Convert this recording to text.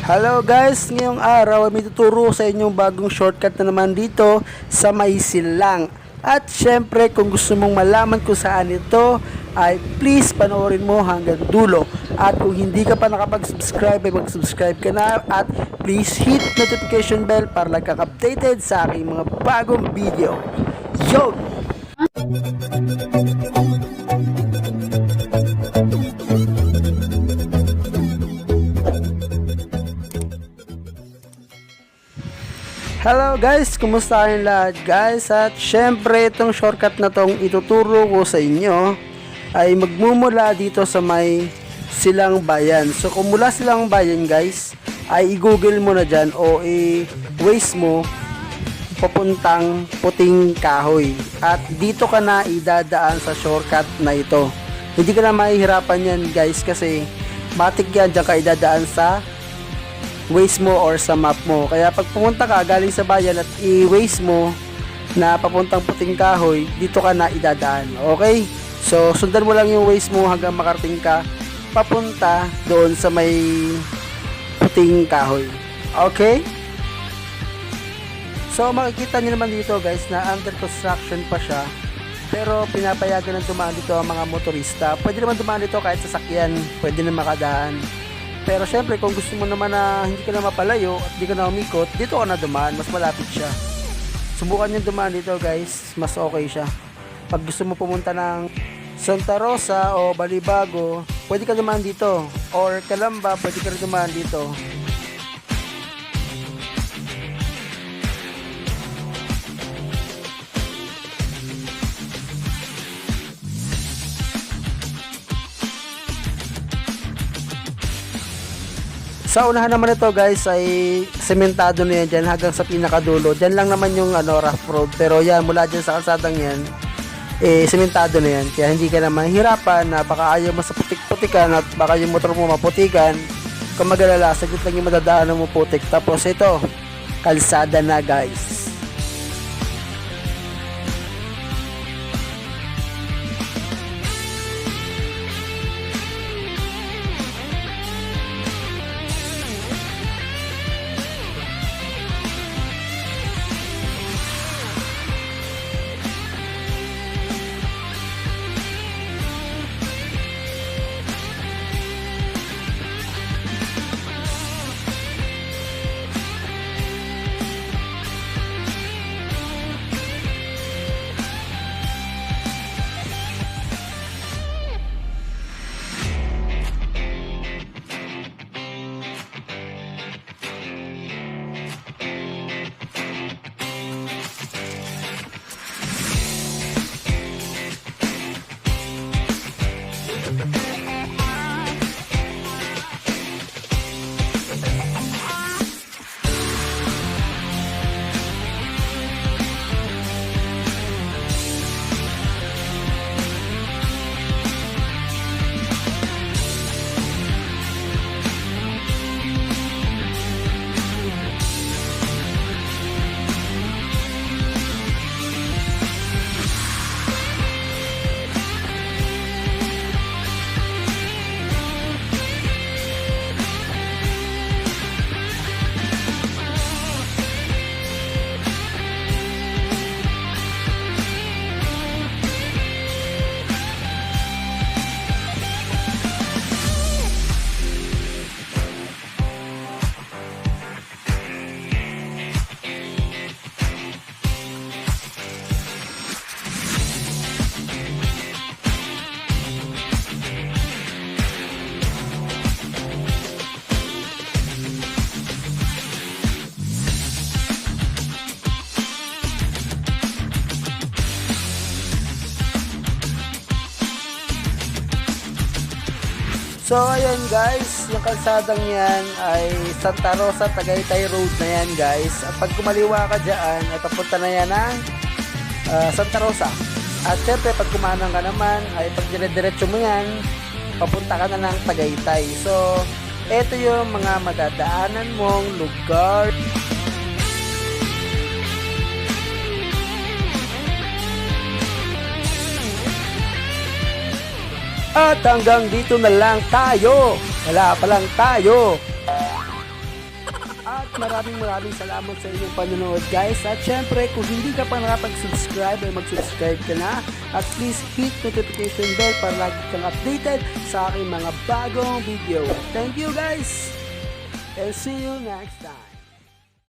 Hello guys, ngayong araw ay may tuturo sa inyong bagong shortcut na naman dito sa may silang. At syempre kung gusto mong malaman kung saan ito ay please panoorin mo hanggang dulo. At kung hindi ka pa nakapag-subscribe ay mag-subscribe ka na at please hit notification bell para lang kaka-updated sa aking mga bagong video. Yo! Hello guys, kumusta kayong lahat guys? At syempre itong shortcut na tong ituturo ko sa inyo ay magmumula dito sa may Silang Bayan. So kung mula Silang Bayan guys, ay i-google mo na dyan o i-waze mo papuntang Puting Kahoy. At dito ka na idadaan sa shortcut na ito. Hindi ka na mahihirapan yan guys kasi matik yan, dyan ka idadaan sa Waze mo or sa map mo. Kaya pag pumunta ka galing sa bayan at i-waze mo na papuntang Puting Kahoy, dito ka na idadaan. Okay? So sundan mo lang yung waze mo hanggang makarating ka papunta doon sa may Puting Kahoy. Okay? So makikita niyo naman dito guys na under construction pa siya. Pero pinapayagan ng dumaan dito ang mga motorista. Pwede naman dumaan dito kahit sasakyan, pwede na makadaan. Pero syempre kung gusto mo naman na hindi ka na mapalayo at hindi ka na umikot, dito ka na dumaan, mas malapit siya. Subukan nyo dumaan dito guys, mas okay siya. Pag gusto mo pumunta ng Santa Rosa o Balibago, pwede ka dumaan dito. Or Calamba, pwede ka rin dumaan dito. Sa unahan naman ito guys ay sementado na yan dyan hanggang sa pinakadulo. Dyan lang naman yung rough road. Pero yan mula dyan sa kalsadang yan sementado na yan. Kaya hindi ka na mahirapan na baka ayaw mo sa putik-putikan at baka yung motor mo maputikan. Kung mag-alala, saglit lang yung madadaanan mo putik. Tapos ito, kalsada na guys. So ayan guys, yung kalsadang yan ay Santa Rosa, Tagaytay Road na yan guys. At pag kumaliwa ka dyan, ay papunta na yan ng Santa Rosa. At syempre pag kumanang ka naman, ay pag dire-diretso mo yan, papunta ka na ng Tagaytay. So eto yung mga madadaanan mong lugar. At hanggang dito na lang tayo. Wala pa lang tayo. maraming salamat sa inyong panonood guys. At syempre kung hindi ka pa nakapag-subscribe ay mag-subscribe ka na. At please hit notification bell para lagi kang updated sa aking mga bagong video. Thank you guys! And see you next time.